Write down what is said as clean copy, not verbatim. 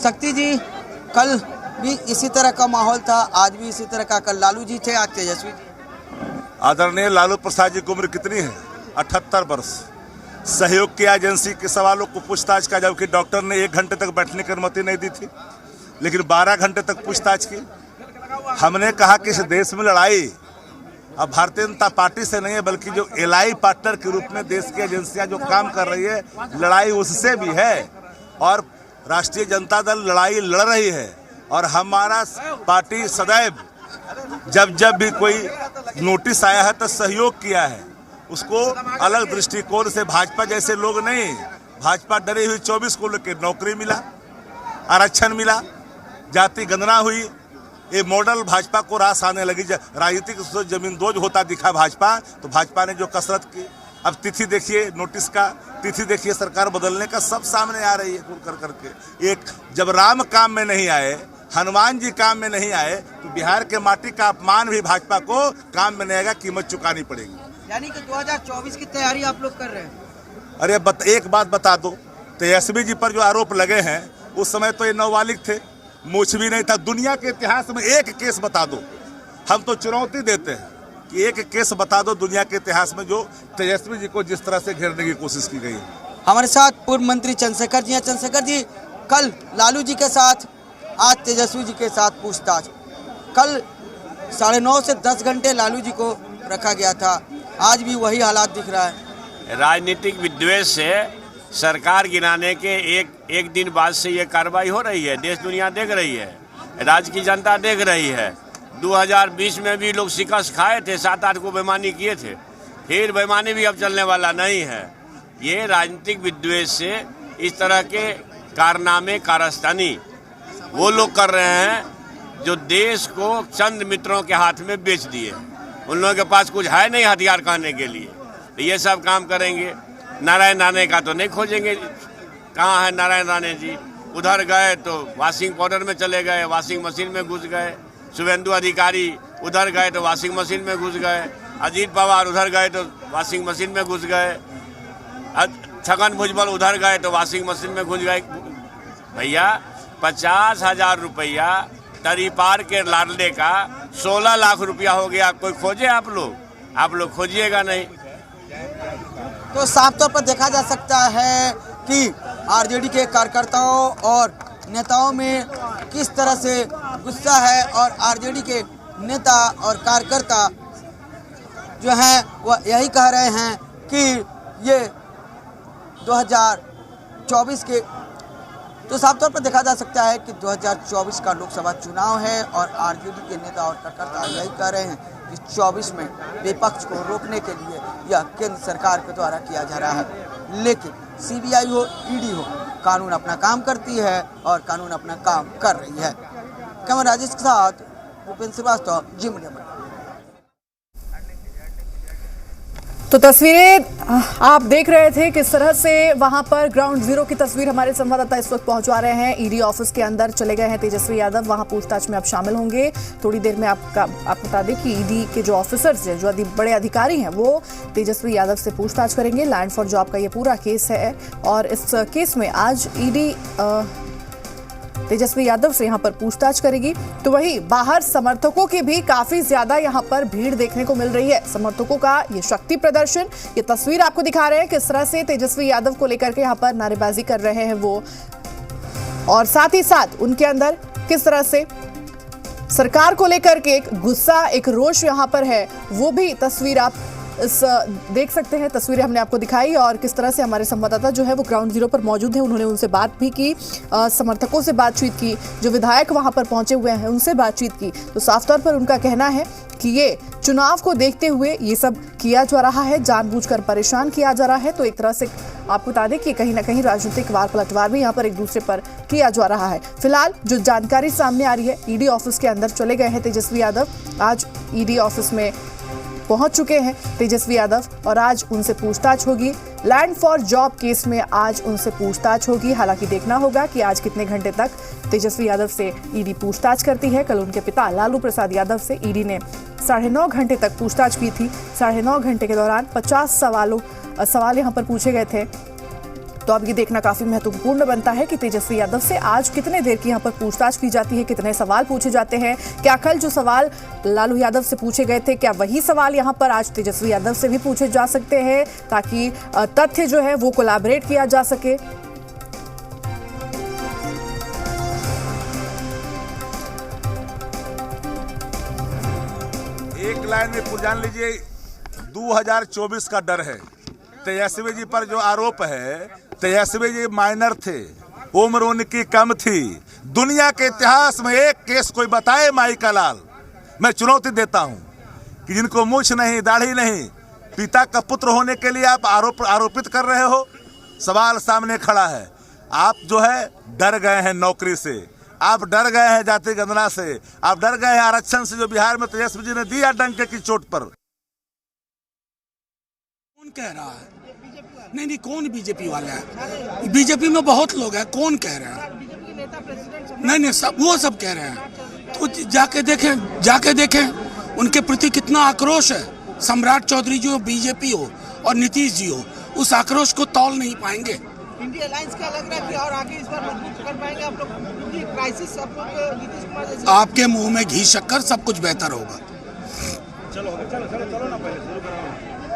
शक्ति जी, कल भी इसी तरह का माहौल था, आज भी इसी तरह का। कल लालू जी थे, आज तेजस्वी जी। आदरणीय लालू प्रसाद जी की उम्र कितनी है? 78 वर्ष। सहयोग की एजेंसी के सवालों को पूछताछ का, जबकि डॉक्टर ने 1 घंटे तक बैठने की अनुमति नहीं दी थी, लेकिन 12 घंटे तक पूछताछ की। हमने कहा कि इस देश में लड़ाई अब भारतीय जनता पार्टी से नहीं है, बल्कि जो एलाई पार्टनर के रूप में देश की एजेंसियां जो काम कर रही है, लड़ाई उससे भी है। और राष्ट्रीय जनता दल लड़ाई लड़ रही है, और हमारा पार्टी सदैव जब जब भी कोई नोटिस आया है तो सहयोग किया है उसको। अलग दृष्टिकोण से भाजपा जैसे लोग नहीं, भाजपा डरी हुई 24 को लेकर नौकरी मिला, आरक्षण मिला, जाति गणना हुई, ये मॉडल भाजपा को रास आने लगी। राजनीतिक जमींदोज होता दिखा भाजपा, तो भाजपा ने जो कसरत की, अब तिथि देखिए नोटिस का, तिथि देखिए सरकार बदलने का, सब सामने आ रही है कर करके। एक जब राम काम में नहीं आए, हनुमान जी काम में नहीं आए, तो बिहार के माटी का अपमान भी भाजपा को काम में नहीं आएगा, कीमत चुकानी पड़ेगी। यानी कि 2024 की तैयारी आप लोग कर रहे हैं? अरे एक बात बता दो, तेजस्वी जी पर जो आरोप लगे हैं, उस समय तो ये नौबालिग थे, मूछ भी नहीं था। दुनिया के इतिहास में एक केस बता दो, हम तो चुनौती देते हैं कि एक केस बता दो दुनिया के इतिहास में जो तेजस्वी जी को जिस तरह से घेरने की कोशिश की गई। हमारे साथ पूर्व मंत्री चंद्रशेखर जी हैं। चंद्रशेखर जी, कल लालू जी के साथ, आज तेजस्वी जी के साथ पूछताछ। कल 9:30 से 10 घंटे लालू जी को रखा गया था, आज भी वही हालात दिख रहा है। राजनीतिक विद्वेष से सरकार गिराने के एक दिन बाद से ये कार्रवाई हो रही है। देश दुनिया देख रही है, राज्य की जनता देख रही है। 2020 में भी लोग शिकस्त खाए थे, 7-8 को बेईमानी किए थे, फिर बेईमानी भी अब चलने वाला नहीं है। ये राजनीतिक विद्वेष से इस तरह के कारनामे, कारस्तानी वो लोग कर रहे हैं जो देश को चंद मित्रों के हाथ में बेच दिए। उन लोगों के पास कुछ है नहीं हथियार कहने के लिए, तो ये सब काम करेंगे। नारायण राणे का तो नहीं खोजेंगे, कहाँ है नारायण राणे जी? उधर गए तो वॉशिंग पाउडर में चले गए, वॉशिंग मशीन में घुस गए। शुभेंदु अधिकारी उधर गए तो वॉशिंग मशीन में घुस गए। अजीत पवार उधर गए तो वॉशिंग मशीन में घुस गए। छगन भुजबल उधर गए तो वॉशिंग मशीन में घुस गए। भैया 50,000 रुपया तरीपार के लाडले का 16 लाख रुपया हो गया। कोई खोजे? आप लोग खोजिएगा नहीं। तो साफ तौर पर देखा जा सकता है कि आरजेडी के कार्यकर्ताओं और नेताओं में किस तरह से गुस्सा है, और आरजेडी के नेता और कार्यकर्ता जो हैं वह यही कह रहे हैं कि ये 2024 के, तो साफ तौर पर देखा जा सकता है कि 2024 का लोकसभा चुनाव है, और आरजेडी के नेता और कार्यकर्ता यही कह रहे हैं कि 24 में विपक्ष को रोकने के लिए यह केंद्र सरकार के द्वारा किया जा रहा है। लेकिन सीबीआई हो, ईडी हो, कानून अपना काम करती है और कानून अपना काम कर रही है। कैमरा राजेश के साथ भूपेंद्र श्रीवास्तव, जी मीडिया। तो तस्वीरें आप देख रहे थे किस तरह से वहां पर ग्राउंड जीरो की तस्वीर हमारे संवाददाता इस वक्त पहुंचवा रहे हैं। ईडी ऑफिस के अंदर चले गए हैं तेजस्वी यादव, वहां पूछताछ में अब शामिल होंगे। थोड़ी देर में आप बता दें कि ईडी के जो ऑफिसर्स हैं, जो बड़े अधिकारी हैं, वो तेजस्वी यादव से पूछताछ करेंगे। लैंड फॉर जॉब का ये पूरा केस है, और इस केस में आज ईडी तेजस्वी यादव से यहां पर पूछताछ करेगी। तो वहीं बाहर समर्थकों की भी काफी ज्यादा यहां पर भीड़ देखने को मिल रही है। समर्थकों का ये शक्ति प्रदर्शन, ये तस्वीर आपको दिखा रहे हैं किस तरह से तेजस्वी यादव को लेकर के यहां पर नारेबाजी कर रहे हैं वो, और साथ ही साथ उनके अंदर किस तरह से सरकार को लेकर के एक गुस्सा, एक रोष यहां पर है, वो भी तस्वीर आप देख सकते हैं। तस्वीरें हमने आपको दिखाई, और किस तरह से हमारे संवाददाता जो है वो ग्राउंड जीरो पर मौजूद है, उन्होंने उनसे बात भी की, समर्थकों से बातचीत की, जो विधायक वहां पर पहुंचे हुए हैं उनसे बातचीत की। तो साफ तौर पर उनका कहना है कि ये चुनाव को देखते हुए ये सब किया जा रहा है, जानबूझकर परेशान किया जा रहा है। तो एक तरह से आपको बता दें कि कहीं ना कहीं राजनीतिक वार पलटवार भी यहाँ पर एक दूसरे पर किया जा रहा है। फिलहाल जो जानकारी सामने आ रही है, ईडी ऑफिस के अंदर चले गए हैं तेजस्वी यादव। आज ईडी ऑफिस में पहुंच चुके हैं तेजस्वी यादव, और आज उनसे पूछताछ होगी। लैंड फॉर जॉब केस में आज उनसे पूछताछ होगी। हालांकि देखना होगा कि आज कितने घंटे तक तेजस्वी यादव से ईडी पूछताछ करती है। कल उनके पिता लालू प्रसाद यादव से ईडी ने 9.5 घंटे तक पूछताछ की थी। 9.5 घंटे के दौरान 50 सवाल यहां पर पूछे गए थे। तो अब ये देखना काफी महत्वपूर्ण बनता है कि तेजस्वी यादव से आज कितने देर की यहाँ पर पूछताछ की जाती है, कितने सवाल पूछे जाते हैं। क्या कल जो सवाल लालू यादव से पूछे गए थे, क्या वही सवाल यहाँ पर आज तेजस्वी यादव से भी पूछे जा सकते हैं, ताकि तथ्य जो है वो कोलैबोरेट किया जा सके। एक लाइन में जान लीजिए, 2024 का डर है। तेजस्वी जी पर जो आरोप है, तेजस्वी जी माइनर थे, उम्र उनकी कम थी। दुनिया के इतिहास में एक केस कोई बताए माई का लाल। मैं चुनौती देता हूं कि जिनको मूछ नहीं, दाढ़ी नहीं, पिता का पुत्र होने के लिए आप आरोपित कर रहे हो। सवाल सामने खड़ा है। आप जो है डर गए हैं नौकरी से, आप डर गए हैं जाति गणना से, आप डर गए हैं आरक्षण से जो बिहार में तेजस्वी जी ने दिया डंके की चोट पर। कौन कह रहा है? नहीं, कौन बीजेपी वाला है? बीजेपी में बहुत लोग हैं, कौन कह रहे हैं? नहीं, सब वो सब कह रहे हैं। तो जाके देखें उनके प्रति कितना आक्रोश है। सम्राट चौधरी जी हो, बीजेपी हो और नीतीश जी हो, उस आक्रोश को तौल नहीं पाएंगे। इंडिया अलायंस क्या लग रहा है कि और आगे इस बार मजबूत कर पाएंगे आप लोग, क्योंकि क्राइसिस आप लोग नीतीश कुमार जैसे। आपके मुंह में घी शक्कर, सब कुछ बेहतर होगा। चलो ना पहले शुरू करो।